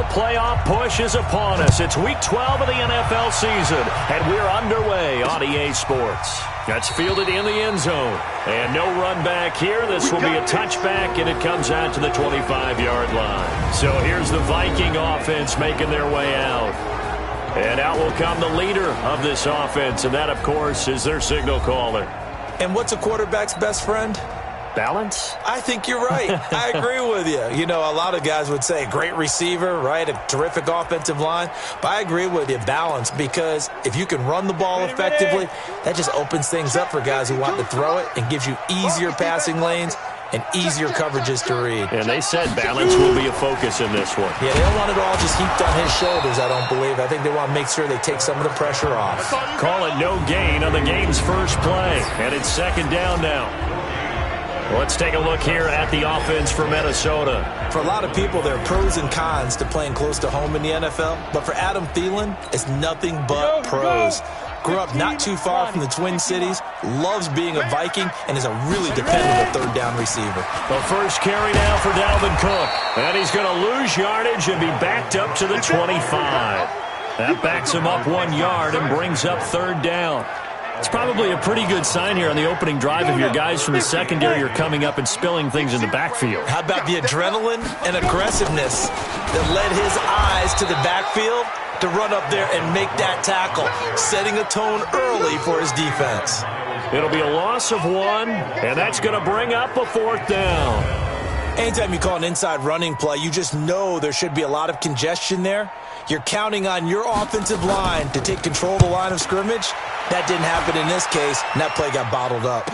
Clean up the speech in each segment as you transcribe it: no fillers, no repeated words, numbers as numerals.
playoff push is upon us. It's Week 12 of the NFL season, and we're underway on EA Sports. That's fielded in the end zone. And no run back here. This will be a touchback, and it comes out to the 25-yard line. So here's the Viking offense making their way out. And out will come the leader of this offense, and that, of course, is their signal caller. And what's a quarterback's best friend? Balance? I think you're right. I agree with you. You know, a lot of guys would say great receiver, right? A terrific offensive line. But I agree with you, balance, because if you can run the ball effectively, that just opens things up for guys who want to throw it and gives you easier passing lanes and easisier coverages to read. And they said balance will be a focus in this one. Yeah, they don't want it all just heaped on his shoulders, I don't believe. I think they want to make sure they take some of the pressure off. Call it no gain on the game's first play. And it's second down now. Let's take a look here at the offense for Minnesota. For a lot of people, there are pros and cons to playing close to home in the NFL. But for Adam Thielen, it's nothing but pros. Grew up not too far from the Twin Cities, loves being a Viking, and is a really dependable third down receiver. The first carry now for Dalvin Cook. And he's going to lose yardage and be backed up to the 25. That backs him up 1 yard and brings up third down. It's probably a pretty good sign here on the opening drive if your guys from the secondary are coming up and spilling things in the backfield. How about the adrenaline and aggressiveness that led his eyes to the backfield to run up there and make that tackle, setting a tone early for his defense. It'll be a loss of 1, and that's going to bring up a fourth down. Anytime you call an inside running play, you just know there should be a lot of congestion there. You're counting on your offensive line to take control of the line of scrimmage. That didn't happen in this case, and that play got bottled up.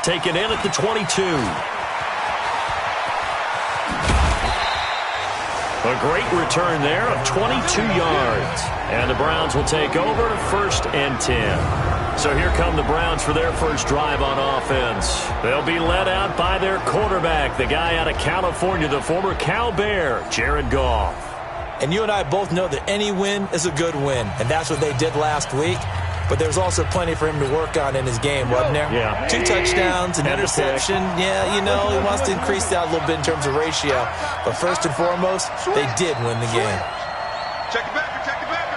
Taken in at the 22. A great return there of 22 yards. And the Browns will take over first and 10. So here come the Browns for their first drive on offense. They'll be led out by their quarterback, the guy out of California, the former Cal Bear, Jared Goff. And you and I both know that any win is a good win, and that's what they did last week. But there's also plenty for him to work on in his game, wasn't there? Yeah. 2 touchdowns, an interception. Yeah, you know, he wants to increase that a little bit in terms of ratio. But first and foremost, they did win the game. Check it back, check it back.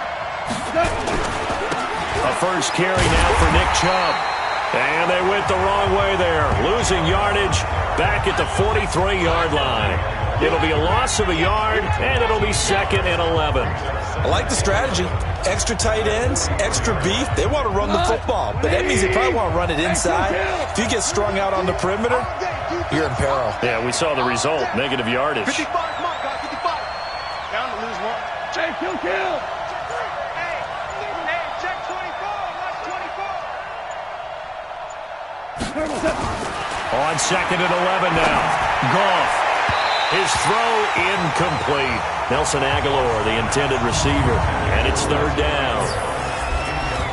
A first carry now for Nick Chubb. And they went the wrong way there, losing yardage back at the 43-yard line. It'll be a loss of a yard, and it'll be second and 11. I like the strategy. Extra tight ends, extra beef. They want to run the football, but that means they probably want to run it inside. If you get strung out on the perimeter, you're in peril. Yeah, we saw the result, negative yardage. 55, come on, guys, 55. Down to lose 1. Check, kill. Hey, check 24, watch 24. On second and 11 now. Goff. His throw incomplete. Nelson Aguilar, the intended receiver. And it's third down.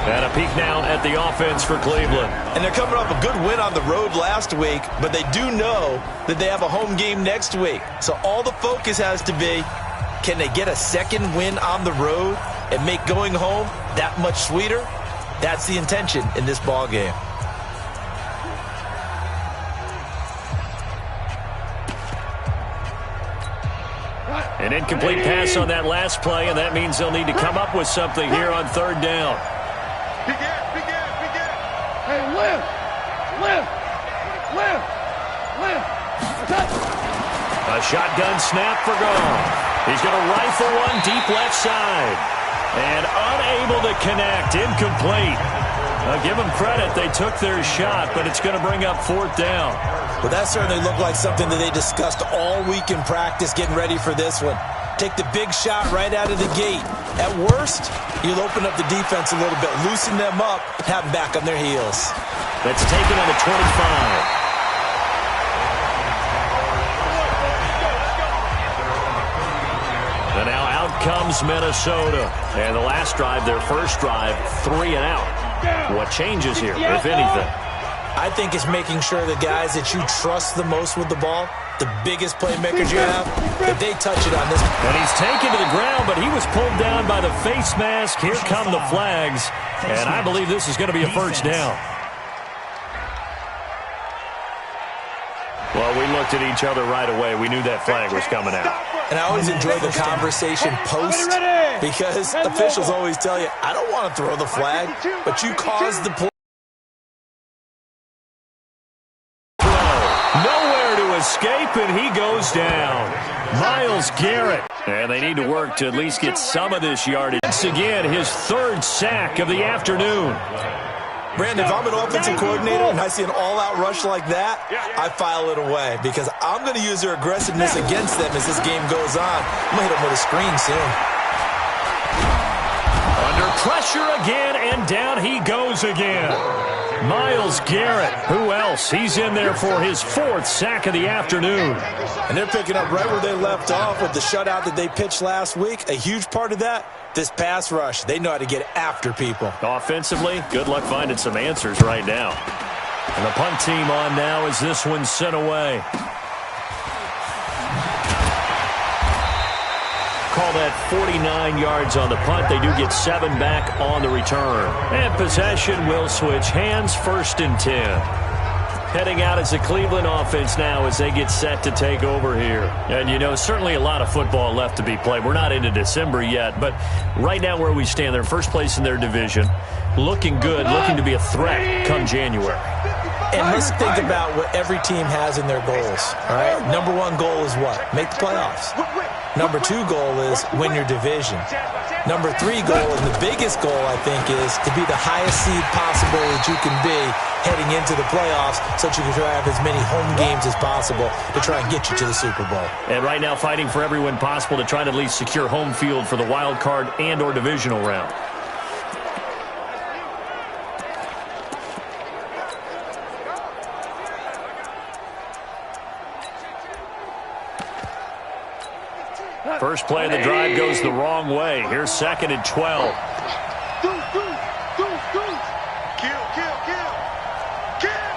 And a peek now at the offense for Cleveland. And they're coming off a good win on the road last week, but they do know that they have a home game next week. So all the focus has to be, can they get a second win on the road and make going home that much sweeter? That's the intention in this ball game. An incomplete pass on that last play, and that means they'll need to come up with something here on third down. Big air. Hey, lift. A shotgun snap for Goff. He's going to rifle one deep left side. And unable to connect, incomplete. Give them credit, they took their shot, but it's going to bring up fourth down. Well, that certainly looked like something that they discussed all week in practice, getting ready for this one. Take the big shot right out of the gate. At worst, you'll open up the defense a little bit, loosen them up, have them back on their heels. That's taken on the 25. And now out comes Minnesota. And the last drive, their first drive, 3 and out. What changes here, if anything? I think it's making sure the guys that you trust the most with the ball, the biggest playmakers you have, that they touch it on this. And he's taken to the ground, but he was pulled down by the face mask. Here come the flags. And I believe this is going to be a first down. Well, we looked at each other right away. We knew that flag was coming out. And I always enjoy the conversation post because officials always tell you, I don't want to throw the flag, but you caused the play. Nowhere to escape, and he goes down. Myles Garrett. And they need to work to at least get some of this yardage. Once again, his third sack of the afternoon. Brandon, if I'm an offensive coordinator and I see an all-out rush like that, I file it away because I'm going to use their aggressiveness against them as this game goes on. I'm going to hit them with a screen soon. Under pressure again, and down he goes again. Myles Garrett. Who else? He's in there for his fourth sack of the afternoon. And they're picking up right where they left off with the shutout that they pitched last week. A huge part of that, this pass rush. They know how to get after people. Offensively, good luck finding some answers right now. And the punt team on now as this one's sent away. Call that 49 yards on the punt. They do get 7 back on the return. And possession will switch hands, 1st and 10. Heading out as the Cleveland offense now as they get set to take over here. And, you know, certainly a lot of football left to be played. We're not into December yet, but right now where we stand, they're first place in their division. Looking good, looking to be a threat come January. And let's think about what every team has in their goals, all right? Number 1 goal is what? Make the playoffs. Number 2 goal is win your division. Number 3 goal, and the biggest goal, I think, is to be the highest seed possible that you can be heading into the playoffs so that you can try to have as many home games as possible to try and get you to the Super Bowl. And right now fighting for every win possible to try to at least secure home field for the wild card and or divisional round. First play of the drive goes the wrong way. Here's 2nd and 12. Kill.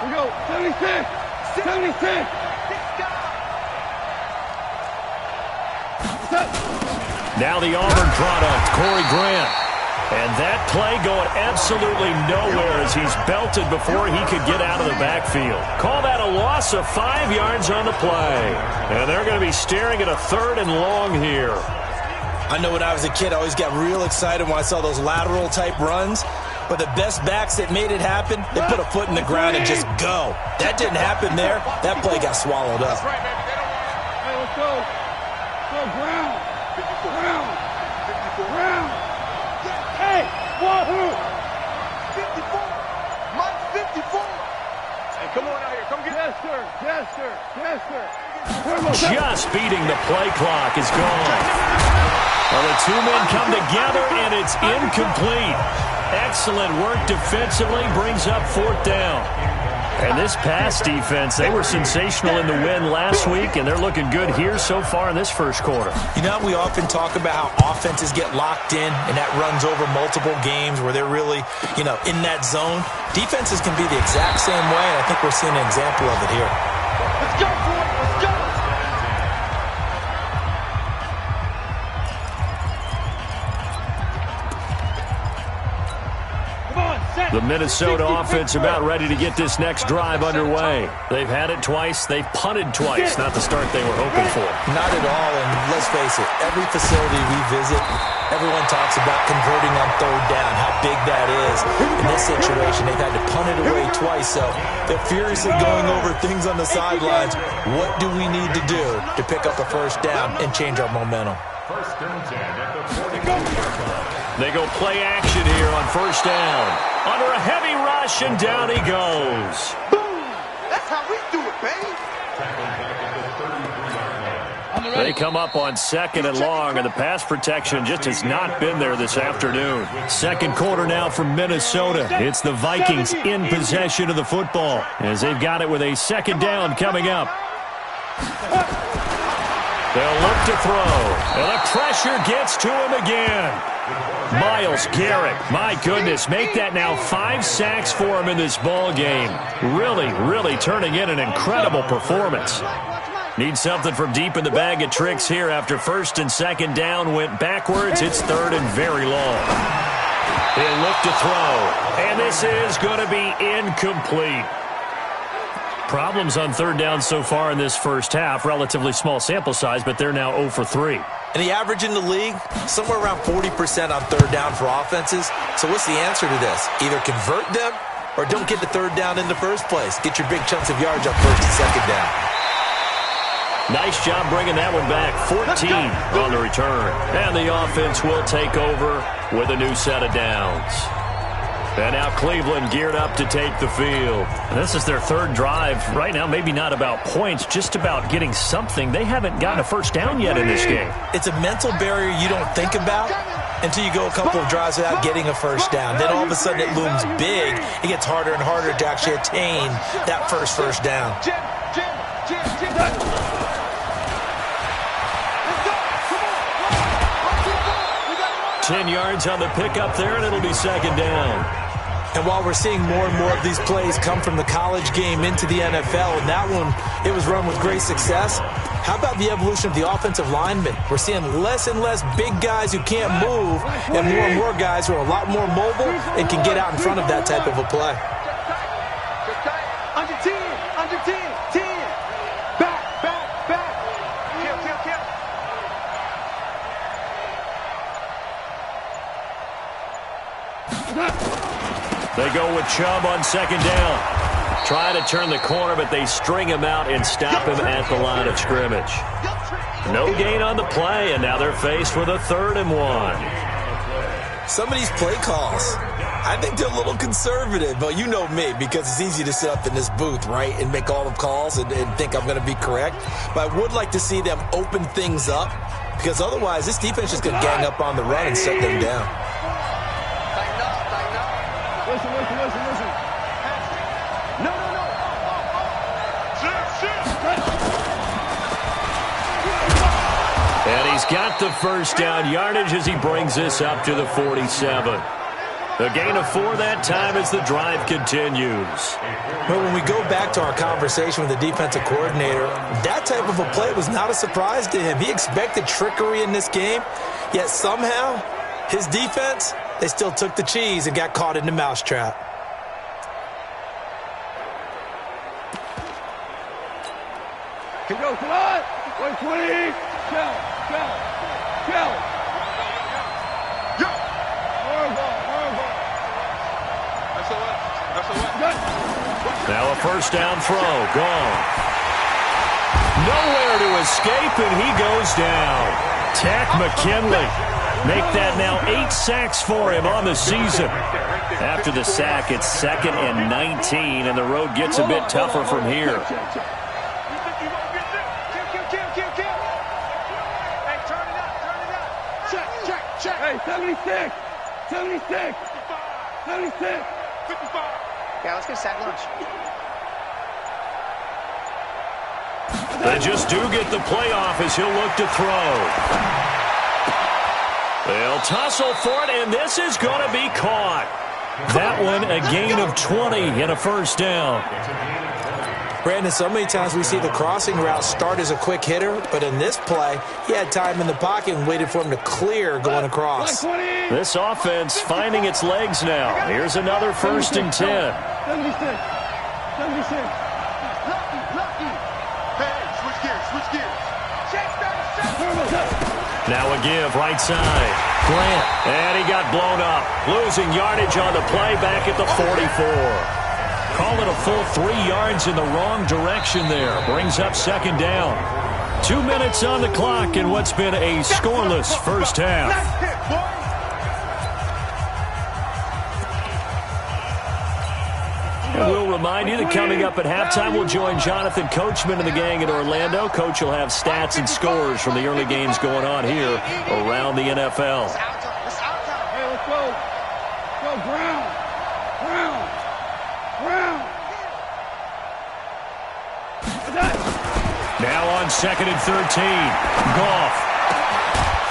We go. 76. 76. Now the Auburn product, Corey Grant. And that play going absolutely nowhere as he's belted before he could get out of the backfield. Call that a loss of 5 yards on the play. And they're going to be staring at a 3rd and long here. I know when I was a kid, I always got real excited when I saw those lateral-type runs. But the best backs that made it happen, they put a foot in the ground and just go. That didn't happen there. That play got swallowed up. Hey, let's go. Go, ground. Ground. Hey, wahoo. 54. Mike 54. Hey, come on out here. Come get it. Yes, sir. Just beating the play clock is gone. Well, the 2 men come together, and it's incomplete. Excellent work defensively, brings up 4th down. And this pass defense, they were sensational in the win last week, and they're looking good here so far in this first quarter. You know, we often talk about how offenses get locked in, and that runs over multiple games where they're really, in that zone. Defenses can be the exact same way, and I think we're seeing an example of it here. Let's go, boy. Let's go. The Minnesota offense about ready to get this next drive underway. They've had it twice. They've punted twice. Not the start they were hoping for. Not at all, and let's face it, every facility we visit, everyone talks about converting on 3rd down, how big that is. In this situation, they've had to punt it away twice, so they're furiously going over things on the sidelines. What do we need to do to pick up a 1st down and change our momentum? They go play action here on 1st down. Under a heavy rush, and down he goes. Boom. That's how we do it, baby. They come up on 2nd and long, and the pass protection just has not been there this afternoon. 2nd quarter now from Minnesota. It's the Vikings in possession of the football as they've got it with a 2nd down coming up. They'll look to throw, and the pressure gets to him again. Myles Garrett, my goodness, make that now 5 sacks for him in this ball game. Really turning in an incredible performance. Need something from deep in the bag of tricks here after 1st and 2nd down went backwards. It's 3rd and very long. He'll look to throw, and this is going to be incomplete. problems on third down so far in this first half. Relatively small sample size, but they're now 0 for 3. And the average in the league, somewhere around 40% on third down for offenses. So what's the answer to this? Either convert them or don't get the third down in the first place. Get your big chunks of yards up first and second down. Nice job bringing that one back. 14 on the return. And the offense will take over with a new set of downs. And now Cleveland geared up to take the field. And this is their third drive. Right now, maybe not about points, just about getting something. They haven't gotten a first down yet in this game. It's a mental barrier you don't think about until you go a couple of drives without getting a first down. Then all of a sudden it looms big. It gets harder and harder to actually attain that first down. 10 yards on the pickup there, and it'll be second down. And while we're seeing more and more of these plays come from the college game into the NFL, and that one, it was run with great success, how about the evolution of the offensive linemen? We're seeing less and less big guys who can't move and more guys who are a lot more mobile and can get out in front of that type of a play. Under 10, under 10, 10. Back. Kill. They go with Chubb on second down. Trying to turn the corner, but they string him out and stop him at the line of scrimmage. No gain on the play, and now they're faced with a 3rd and 1. Some of these play calls, I think they're a little conservative, but you know me, because it's easy to sit up in this booth, right, and make all the calls and think I'm going to be correct. But I would like to see them open things up, because otherwise this defense is going to gang up on the run and shut them down. Listen. No. And he's got the first down yardage as he brings this up to the 47. A gain of 4 that time as the drive continues. But when we go back to our conversation with the defensive coordinator, that type of a play was not a surprise to him. He expected trickery in this game, yet somehow his defense, they still took the cheese and got caught in the mousetrap. Come on. 120. Shell. Now a first down throw. Gone. Nowhere to escape, and he goes down. Tack McKinley. Make that now 8 sacks for him on the season. After the sack, it's 2nd and 19, and the road gets a bit tougher from here. Hey, 76. 55. Yeah, let's get sack lunch. They just do get the playoff as he'll look to throw. They'll tussle for it, and this is going to be caught. That one, a gain of 20 and a first down. Brandon, so many times we see the crossing route start as a quick hitter, but in this play, he had time in the pocket and waited for him to clear going across. This offense finding its legs now. Here's another 1st and 10. 76. Hey, switch gears. Now a give, right side. Grant, and he got blown up. Losing yardage on the play back at the 44. Call it a full 3 yards in the wrong direction there. Brings up second down. 2 minutes on the clock in what's been a scoreless first half. And we'll remind you that coming up at halftime, we'll join Jonathan Coachman and the gang in Orlando. Coach will have stats and scores from the early games going on here around the NFL. Hey, let's go. Go, Brown. Now on 2nd and 13. Goff.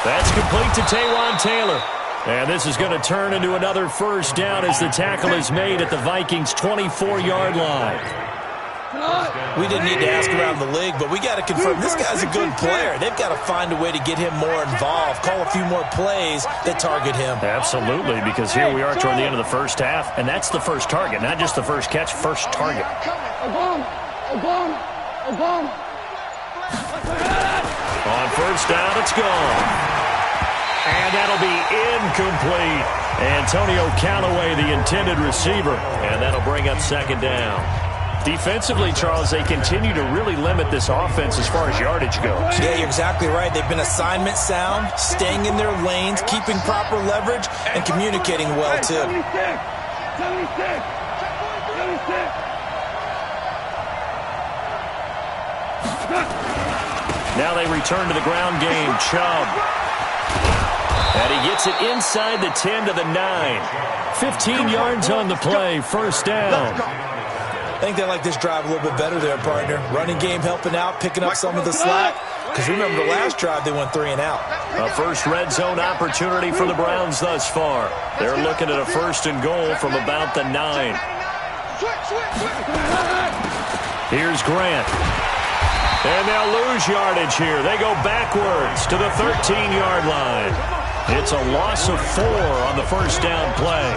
That's complete to Taywan Taylor. And this is going to turn into another first down as the tackle is made at the Vikings' 24-yard line. We didn't need to ask around the league, but we got to confirm this guy's a good player. They've got to find a way to get him more involved, call a few more plays that target him. Absolutely, because here we are toward the end of the first half, and that's the first target, not just the first catch, first target. Obama. Obama. On first down, it's gone. And that'll be incomplete. Antonio Callaway, the intended receiver. And that'll bring up second down. Defensively, Charles, they continue to really limit this offense as far as yardage goes. Yeah, you're exactly right. They've been assignment sound, staying in their lanes, keeping proper leverage, and communicating well, too. 76. 76. 76. Now they return to the ground game. Chubb. And he gets it inside the 10 to the 9. 15 yards on the play. First down. I think they like this drive a little bit better there, partner. Running game helping out, picking up some of the slack. Because remember, the last drive, they went 3 and out. A first red zone opportunity for the Browns thus far. They're looking at a first and goal from about the 9. Here's Grant. And they'll lose yardage here. They go backwards to the 13-yard line. It's a loss of 4 on the first down play.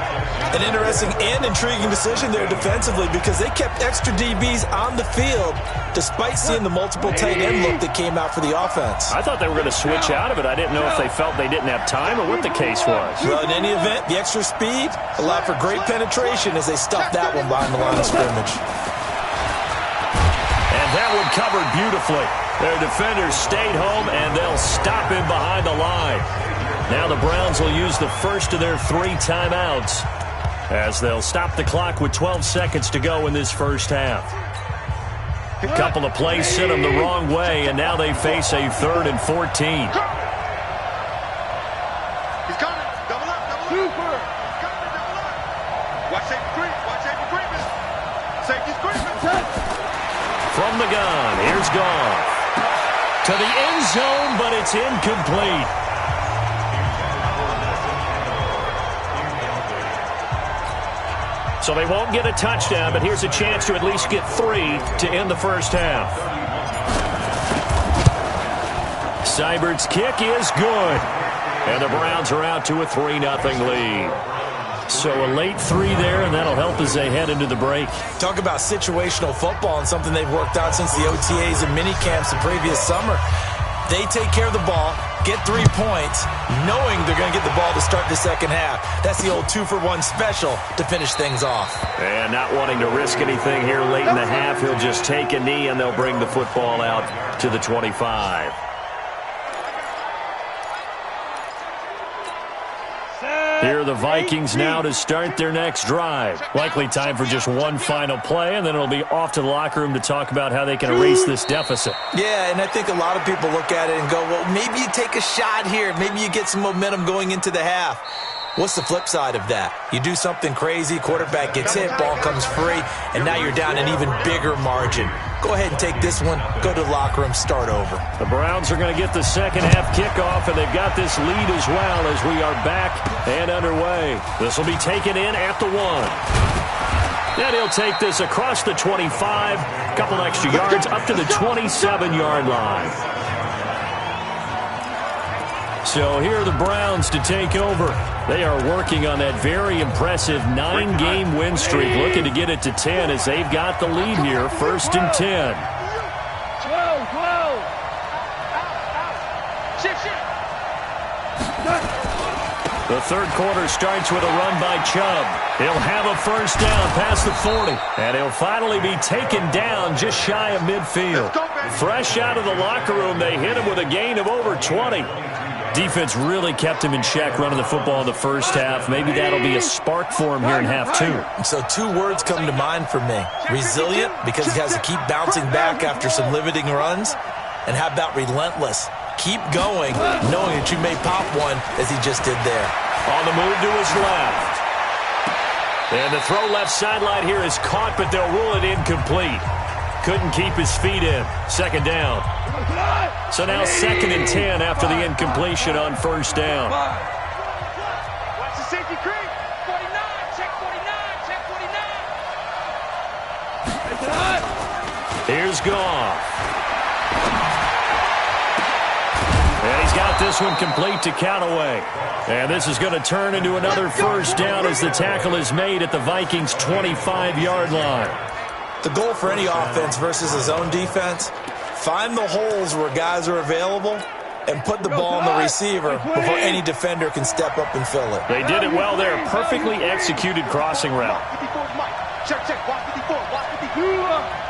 An interesting and intriguing decision there defensively because they kept extra DBs on the field despite seeing the multiple tight end look that came out for the offense. I thought they were going to switch out of it. I didn't know if they felt they didn't have time or what the case was. Well, in any event, the extra speed allowed for great penetration as they stuffed that one behind the line of scrimmage. And that one covered beautifully. Their defenders stayed home, and they'll stop him behind the line. Now the Browns will use the first of their 3 timeouts as they'll stop the clock with 12 seconds to go in this first half. A couple of plays sent them the wrong way, and now they face a 3rd and 14. He's coming. Double up, double up. Super. He's coming, double up. Watch safety creep. Watch safety creeping. Safety's creeping. From the gun, here's Goff. To the end zone, but it's incomplete. So they won't get a touchdown, but here's a chance to at least get 3 to end the first half. Seibert's kick is good. And the Browns are out to a 3-0 lead. So a late 3 there, and that'll help as they head into the break. Talk about situational football and something they've worked out since the OTAs and mini camps the previous summer. They take care of the ball, get 3 points, knowing they're going to get the ball to start the second half. That's the old 2-for-1 special to finish things off. And not wanting to risk anything here late in the half, he'll just take a knee, and they'll bring the football out to the 25. Here are the Vikings now to start their next drive. Likely time for just one final play, and then it'll be off to the locker room to talk about how they can erase this deficit. Yeah, and I think a lot of people look at it and go, well, maybe you take a shot here. Maybe you get some momentum going into the half. What's the flip side of that? You do something crazy, quarterback gets hit, ball comes free, and now you're down an even bigger margin. Go ahead and take this one, go to the locker room, start over. The Browns are going to get the second half kickoff, and they've got this lead as well as we are back and underway. This will be taken in at the 1. Then he'll take this across the 25, a couple extra yards up to the 27-yard line. So here are the Browns to take over. They are working on that very impressive 9-game win streak, looking to get it to 10 as they've got the lead here, 1st and 10. 12. The third quarter starts with a run by Chubb. He'll have a first down past the 40, and he'll finally be taken down just shy of midfield. Fresh out of the locker room, they hit him with a gain of over 20. Defense really kept him in check running the football in the first half. Maybe that'll be a spark for him here in half 2. So 2 words come to mind for me. Resilient, because he has to keep bouncing back after some limiting runs. And how about relentless? Keep going, knowing that you may pop one as he just did there. On the move to his left. And the throw left sideline here is caught, but they'll rule it incomplete. Couldn't keep his feet in. Second down. So now 2nd and 10 after the incompletion on first down. Watch the safety creep. 49. Check 49. Check 49. Here's Goff. And he's got this one complete to Callaway. And this is going to turn into another first down as the tackle is made at the Vikings' 25-yard line. The goal for any offense versus a zone defense, find the holes where guys are available and put the ball on the receiver before any defender can step up and fill it. They did it well there. Perfectly executed crossing route. Check, check. Watch 54. Watch 54.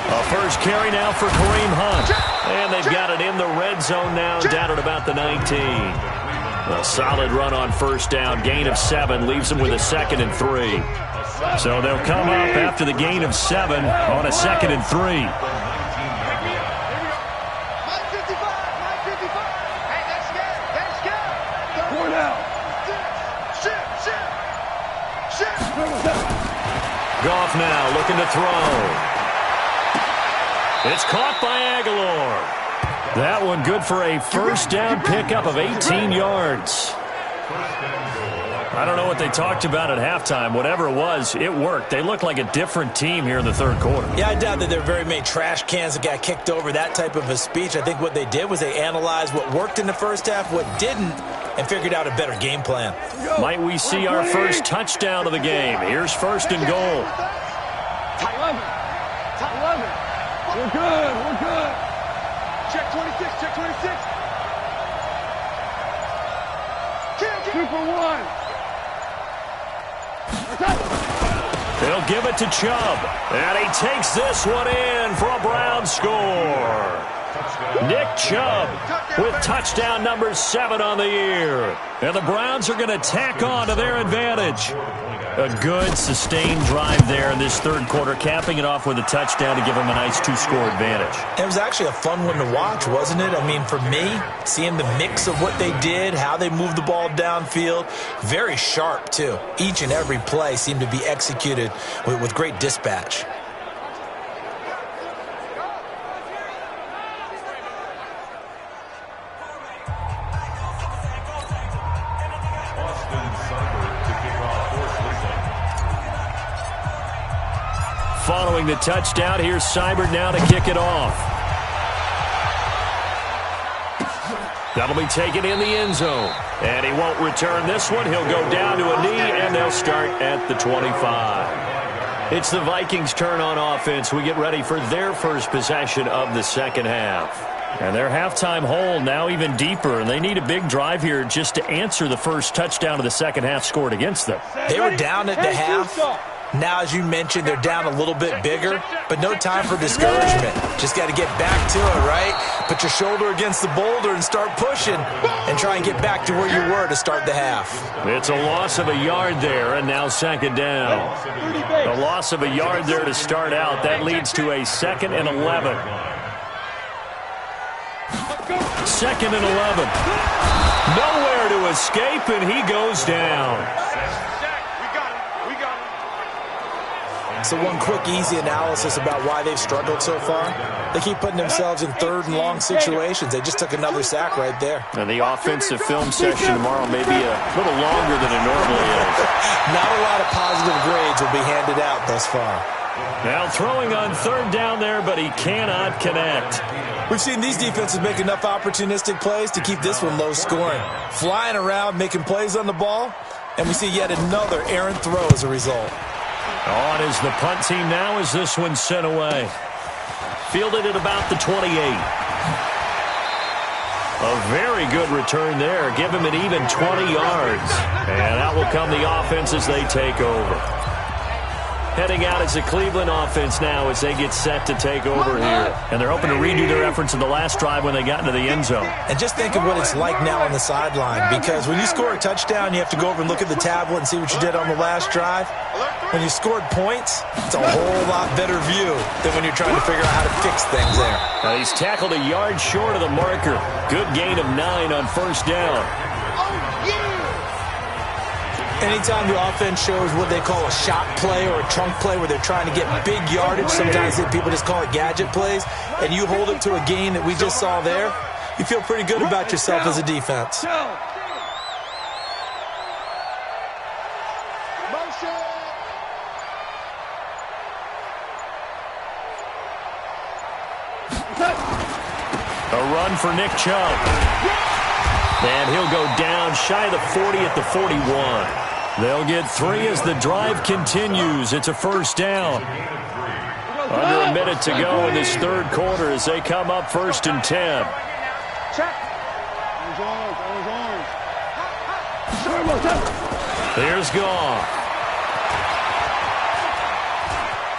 A first carry now for Kareem Hunt. And they've got it in the red zone now, down at about the 19. A solid run on first down. Gain of 7 leaves them with a 2nd and 3. So they'll come up after the gain of 7 on a 2nd and 3. My 55. Hey, that's good. That's good. 4 down. Shift. Goff now looking to throw. It's caught by Aguilar. That one good for a first down pickup of 18 yards. I don't know what they talked about at halftime. Whatever it was, it worked. They look like a different team here in the third quarter. Yeah, I doubt that there are very many trash cans that got kicked over, that type of a speech. I think what they did was they analyzed what worked in the first half, what didn't, and figured out a better game plan. Might we see our first touchdown of the game? Here's first and goal. 11. We're good. Check 26. Check 26. 2 for 1. They'll give it to Chubb. And he takes this one in for a Brown score. Nick Chubb with touchdown number 7 on the year. And the Browns are going to tack on to their advantage. A good, sustained drive there in this third quarter, capping it off with a touchdown to give them a nice 2-score advantage. It was actually a fun one to watch, wasn't it? I mean, for me, seeing the mix of what they did, how they moved the ball downfield, very sharp, too. Each and every play seemed to be executed with great dispatch. Following the touchdown, here's Seibert now to kick it off. That'll be taken in the end zone. And he won't return this one. He'll go down to a knee, and they'll start at the 25. It's the Vikings' turn on offense. We get ready for their first possession of the second half. And their halftime hole now even deeper, and they need a big drive here just to answer the first touchdown of the second half scored against them. They were down at the half. Now, as you mentioned, they're down a little bit bigger, but no time for discouragement. Just got to get back to it, right? Put your shoulder against the boulder and start pushing and try and get back to where you were to start the half. It's a loss of a yard there, and now second down. A loss of a yard there to start out. That leads to a 2nd and 11. 2nd and 11. Nowhere to escape, and he goes down. So one quick, easy analysis about why they've struggled so far. They keep putting themselves in 3rd and long situations. They just took another sack right there. And the offensive film session tomorrow may be a little longer than it normally is. Not a lot of positive grades will be handed out thus far. Now throwing on 3rd down there, but he cannot connect. We've seen these defenses make enough opportunistic plays to keep this one low scoring. Flying around, making plays on the ball, and we see yet another errant throw as a result. On is the punt team now as this one's sent away. Fielded at about the 28. A very good return there. Give him an even 20 yards. And out will come the offense as they take over. Heading out is the Cleveland offense now as they get set to take over here. And they're hoping to redo their efforts in the last drive when they got into the end zone. And just think of what it's like now on the sideline, because when you score a touchdown, you have to go over and look at the tablet and see what you did on the last drive. When you scored points, it's a whole lot better view than when you're trying to figure out how to fix things there. Now he's tackled a yard short of the marker. Good gain of 9 on first down. Anytime the offense shows what they call a shot play or a trunk play where they're trying to get big yardage, sometimes people just call it gadget plays, and you hold it to a gain that we just saw there, you feel pretty good about yourself as a defense. A run for Nick Chubb. And he'll go down shy of the 40 at the 41. They'll get 3 as the drive continues. It's a first down. Under a minute to go in this third quarter as they come up 1st and 10. Check. Here's Goff.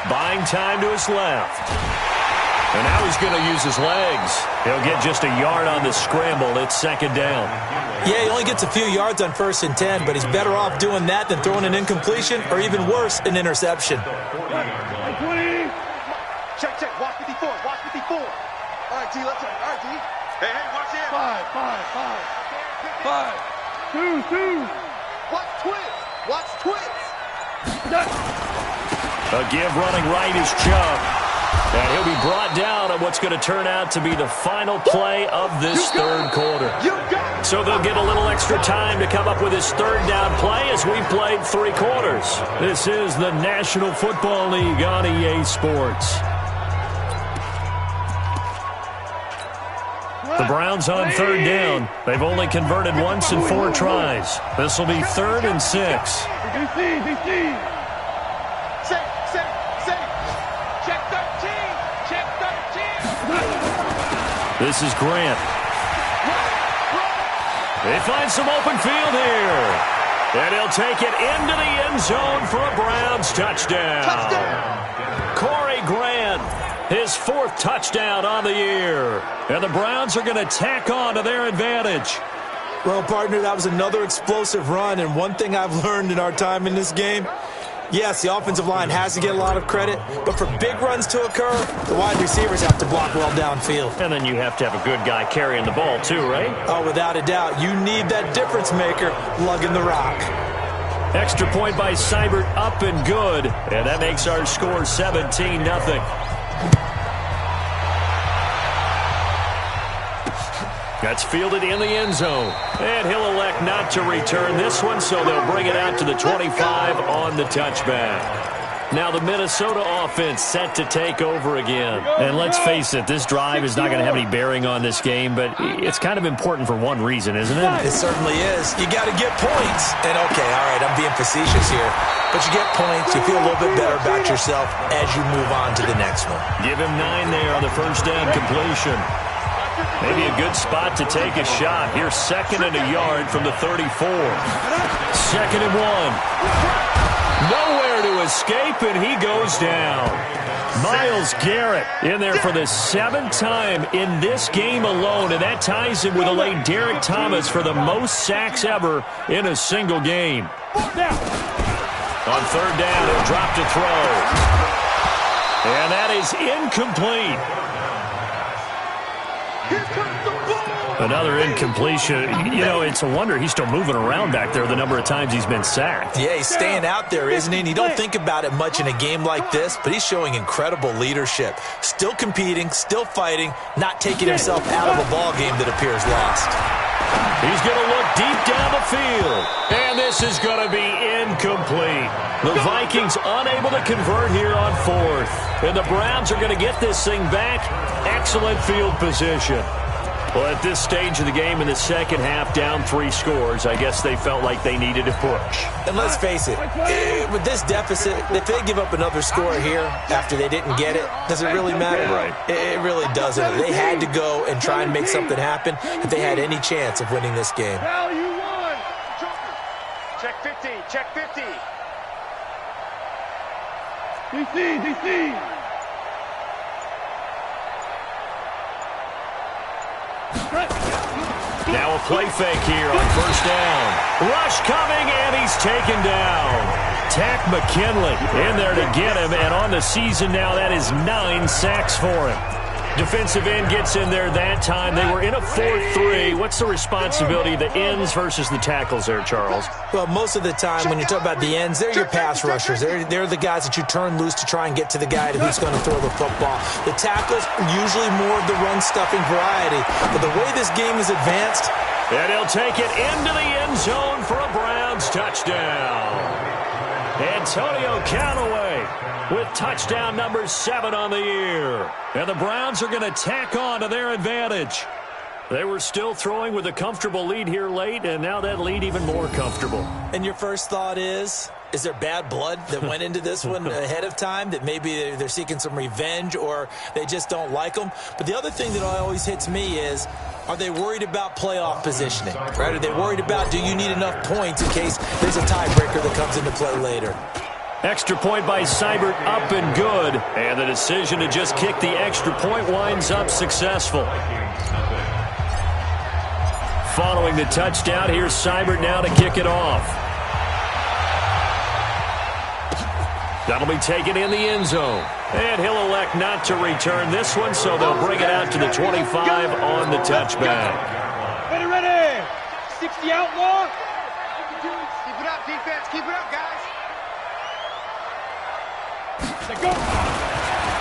Buying time to his left. And now he's going to use his legs. He'll get just a yard on the scramble. It's 2nd down. Yeah, he only gets a few yards on 1st and 10, but he's better off doing that than throwing an incompletion or even worse, an interception. Check, check. Watch 54. Watch 54. All right, T. Let's go. All right, T. Hey, watch him. 5. 2. Watch twins. Watch twins. A give running right is Chubb. And he'll be brought down on what's going to turn out to be the final play of this third quarter. So they'll get a little extra time to come up with his 3rd down play as we've played 3 quarters. This is the National Football League on EA Sports. The Browns on 3rd down. They've only converted once in 4 tries. This will be 3rd and 6. DC. This is Grant. They find some open field here. And he'll take it into the end zone for a Browns touchdown. Corey Grant, his 4th touchdown on the year. And the Browns are going to tack on to their advantage. Well, partner, that was another explosive run, and one thing I've learned in our time in this game, yes, the offensive line has to get a lot of credit, but for big runs to occur, the wide receivers have to block well downfield. And then you have to have a good guy carrying the ball too, right? Oh, without a doubt. You need that difference maker lugging the rock. Extra point by Seibert, up and good. And that makes our score 17-0. That's fielded in the end zone. And he'll elect not to return this one, so they'll bring it out to the 25 on the touchback. Now the Minnesota offense set to take over again. And let's face it, this drive is not going to have any bearing on this game, but it's kind of important for one reason, isn't it? It certainly is. You got to get points. And okay, all right, I'm being facetious here. But you get points, you feel a little bit better about yourself as you move on to the next one. Give him 9 there on the first down completion. Maybe a good spot to take a shot. Here's 2nd and a yard from the 34. 2nd and 1. Nowhere to escape, and he goes down. Myles Garrett in there for the 7th time in this game alone, and that ties him with a late Derek Thomas for the most sacks ever in a single game. On 3rd down, he'll drop to throw. And that is incomplete. Another incompletion. You know, it's a wonder he's still moving around back there the number of times he's been sacked. Yeah, he's staying out there, isn't he? And you don't think about it much in a game like this, but he's showing incredible leadership. Still competing, still fighting, not taking himself out of a ball game that appears lost. He's going to look deep down the field. And this is going to be incomplete. The Vikings unable to convert here on 4th. And the Browns are going to get this thing back. Excellent field position. Well, at this stage of the game in the second half, down 3 scores, I guess they felt like they needed to push. And let's face it, with this deficit, if they give up another score here after they didn't get it, does it really matter? Right. It really doesn't. They had to go and try and make something happen if they had any chance of winning this game. Check 50. Check 50. DC. Now a play fake here on 1st down. Rush coming, and he's taken down. Tack McKinley in there to get him, and on the season now, that is 9 sacks for him. Defensive end gets in there that time. They were in a 4-3. What's the responsibility of the ends versus the tackles there, Charles? Well, most of the time when you talk about the ends, they're your pass rushers. They're the guys that you turn loose to try and get to the guy who's going to throw the football. The tackles are usually more of the run-stuffing variety. But the way this game is advanced... And he'll take it into the end zone for a Browns touchdown. Antonio Callaway with touchdown number 7 on the year. And the Browns are going to tack on to their advantage. They were still throwing with a comfortable lead here late, and now that lead even more comfortable. And your first thought is there bad blood that went into this one ahead of time, that maybe they're seeking some revenge or they just don't like them? But the other thing that always hits me is, are they worried about playoff positioning? Right? Are they worried about, do you need enough points in case there's a tiebreaker that comes into play later? Extra point by Seibert, up and good. And the decision to just kick the extra point winds up successful. Following the touchdown, here's Seibert now to kick it off. That'll be taken in the end zone. And he'll elect not to return this one, so they'll bring it out to the 25 on the touchback. Ready. 60 outlaw. Keep it up, defense. Keep it up, guys. Go.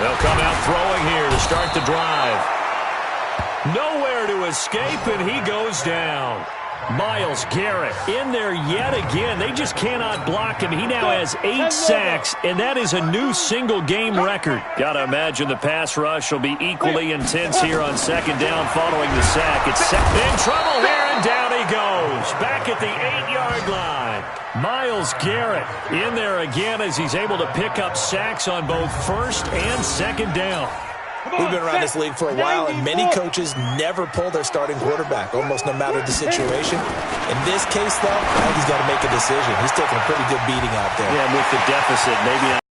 They'll come out throwing here to start the drive. Nowhere to escape, and he goes down. Myles Garrett in there yet again. They just cannot block him. He now has 8 sacks, and that is a new single-game record. Got to imagine the pass rush will be equally intense here on second down following the sack. It's in trouble here, and down he goes. Back at the 8-yard line. Myles Garrett in there again as he's able to pick up sacks on both first and second down. We've been around this league for a while, and many coaches never pull their starting quarterback, almost no matter the situation. In this case, though, I think he's got to make a decision. He's taking a pretty good beating out there. Yeah, with the deficit, maybe not.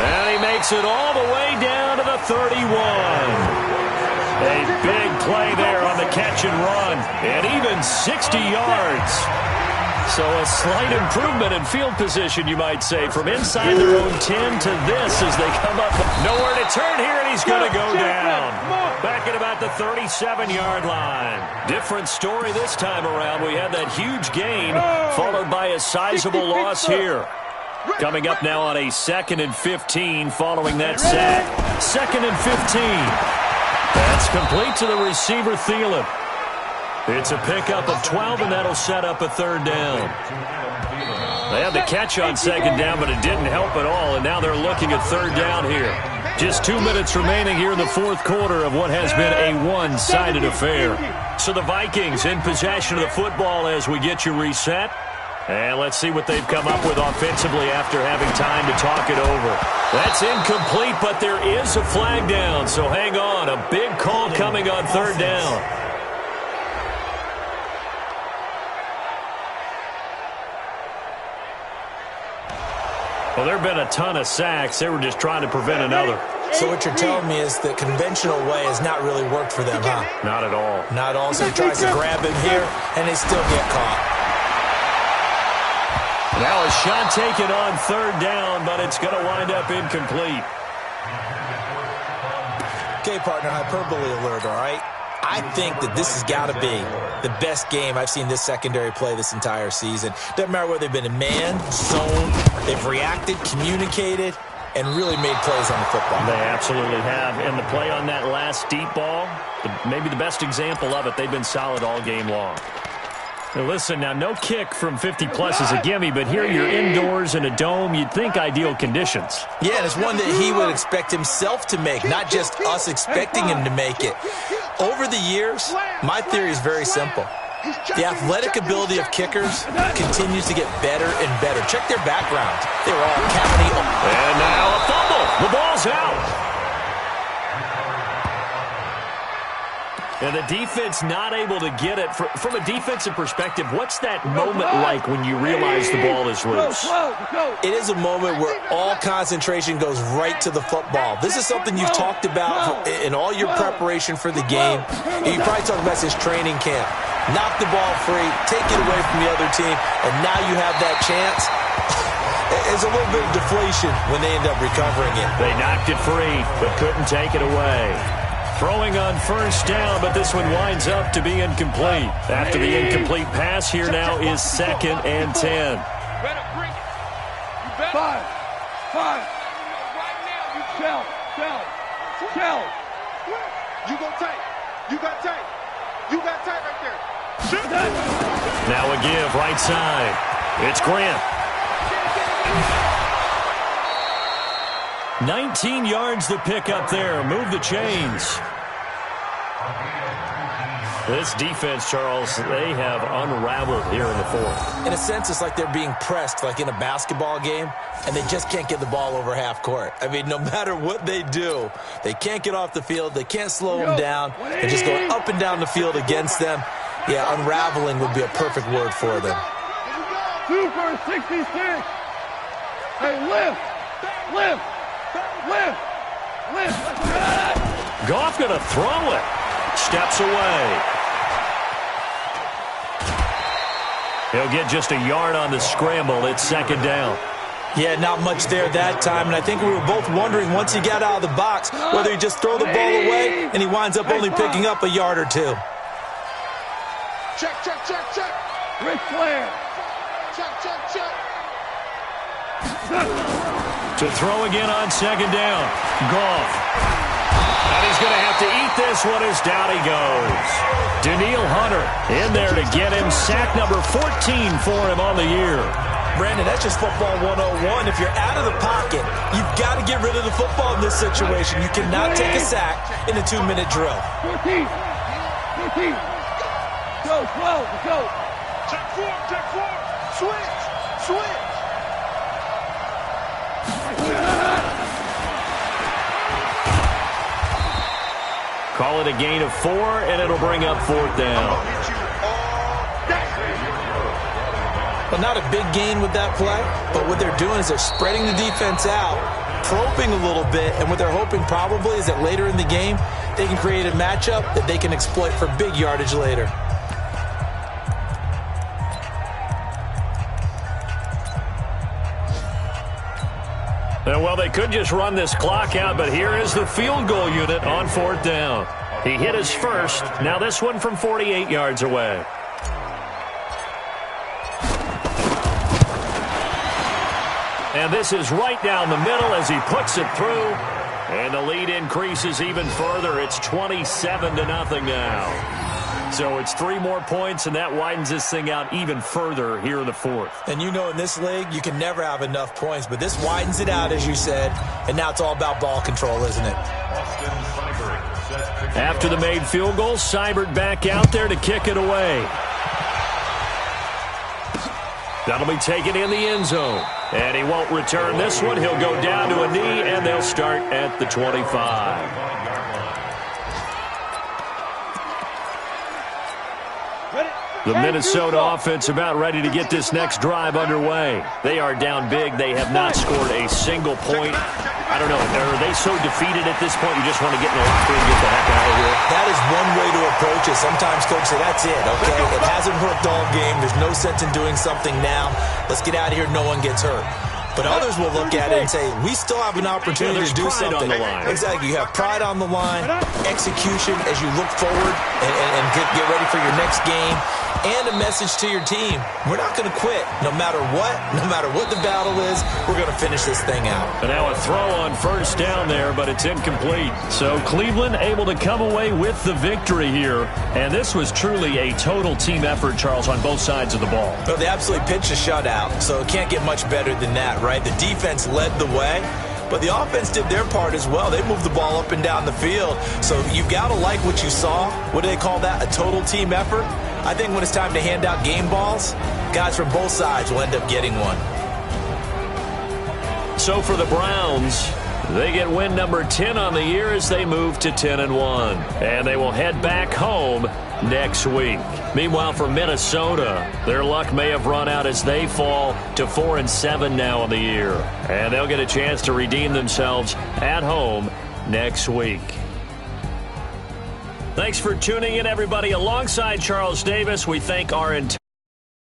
And he makes it all the way down to the 31. A big play there on the catch and run, and even 60 yards. So a slight improvement in field position, you might say, from inside their own 10 to this as they come up. Nowhere to turn here, and he's going to go down. Back at about the 37-yard line. Different story this time around. We had that huge gain, followed by a sizable loss here. Coming up now on a 2nd and 15 following that sack. 2nd and 15. That's complete to the receiver, Thielen. It's a pickup of 12, and that'll set up a 3rd down. They had the catch on 2nd down, but it didn't help at all, and now they're looking at 3rd down here. Just 2 minutes remaining here in the 4th quarter of what has been a one-sided affair. So the Vikings in possession of the football as we get you reset. And let's see what they've come up with offensively after having time to talk it over. That's incomplete, but there is a flag down, so hang on. A big call coming on 3rd down. Well, there have been a ton of sacks. They were just trying to prevent another. So what you're telling me is the conventional way has not really worked for them, huh? Not at all. Not at all. So he tries to grab him here, and they still get caught. Now a shot taken on 3rd down, but it's going to wind up incomplete. Okay, partner, hyperbole alert, all right? I think that this has got to be the best game I've seen this secondary play this entire season. Doesn't matter whether they've been in man, zone, they've reacted, communicated, and really made plays on the football. They absolutely have. And the play on that last deep ball, maybe the best example of it, they've been solid all game long. Now listen, now no kick from 50-plus is a gimme, but here you're indoors in a dome. You'd think ideal conditions. Yeah, and it's one that he would expect himself to make, not just us expecting him to make it. Over the years, my theory is very simple. The athletic ability of kickers continues to get better and better. Check their background. They were all county. And now a fumble. The ball's out. And the defense not able to get it. From a defensive perspective, what's that moment like when you realize the ball is loose? It is a moment where all concentration goes right to the football. This is something you've talked about in all your preparation for the game. You probably talked about this training camp. Knock the ball free, take it away from the other team, and now you have that chance. It's a little bit of deflation when they end up recovering it. They knocked it free, but couldn't take it away. Throwing on 1st down, but this one winds up to be incomplete. After the incomplete pass, here now is 2nd and 10. Five. Shell. You go tight. You got tight. You got tight right there. Now a give, right side. It's Grant. 19 yards to pick up there. Move the chains. This defense, Charles, they have unraveled here in the fourth. In a sense, it's like they're being pressed, like in a basketball game, and they just can't get the ball over half court. I mean, no matter what they do, they can't get off the field. They can't slow them down. They're just going up and down the field against them. Yeah, unraveling would be a perfect word for them. 2 for 66. Hey, lift. Goff going to throw it. Steps away. He'll get just a yard on the scramble. It's second down. Yeah, not much there that time, and I think we were both wondering once he got out of the box whether he just throw the ball away, and he winds up only picking up a yard or two. Check. Ric Flair. Check. To throw again on second down. Goff. And he's going to have to eat this one as down he goes. Daniil Hunter in there to get him. Sack number 14 for him on the year. Brandon, that's just football 101. If you're out of the pocket, you've got to get rid of the football in this situation. You cannot take a sack in a 2-minute drill. 14. Go, 12, go. Check four. Switch. Call it a gain of 4, and it'll bring up fourth down. Well, not a big gain with that play, but what they're doing is they're spreading the defense out, probing a little bit, and what they're hoping probably is that later in the game, they can create a matchup that they can exploit for big yardage later. Well, they could just run this clock out, but here is the field goal unit on fourth down. He hit his first. Now this one from 48 yards away. And this is right down the middle as he puts it through. And the lead increases even further. It's 27-0 now. So it's 3 more points, and that widens this thing out even further here in the fourth. And you know in this league, you can never have enough points, but this widens it out, as you said, and now it's all about ball control, isn't it? After the made field goal, Seibert back out there to kick it away. That'll be taken in the end zone. And he won't return this one. He'll go down to a knee, and they'll start at the 25. The Minnesota offense about ready to get this next drive underway. They are down big. They have not scored a single point. I don't know. Are they so defeated at this point you just want to get in the locker room and get the heck out of here? That is one way to approach it. Sometimes coaches say, that's it, okay? It hasn't worked all game. There's no sense in doing something now. Let's get out of here. No one gets hurt. But others will look at it and say, we still have an opportunity to do something. On the line. Exactly. You have pride on the line, execution as you look forward and get ready for your next game, and a message to your team. We're not going to quit. No matter what the battle is, we're going to finish this thing out. And now a throw on first down there, but it's incomplete. So Cleveland able to come away with the victory here. And this was truly a total team effort, Charles, on both sides of the ball. Well, they absolutely pitched a shutout, so it can't get much better than that, right? The defense led the way, but the offense did their part as well. They moved the ball up and down the field. So you've got to like what you saw. What do they call that? A total team effort? I think when it's time to hand out game balls, guys from both sides will end up getting one. So for the Browns, they get win number 10 on the year as they move to 10-1. And they will head back home next week. Meanwhile, for Minnesota, their luck may have run out as they fall to 4-7 now on the year. And they'll get a chance to redeem themselves at home next week. Thanks for tuning in, everybody. Alongside Charles Davis, we thank our entire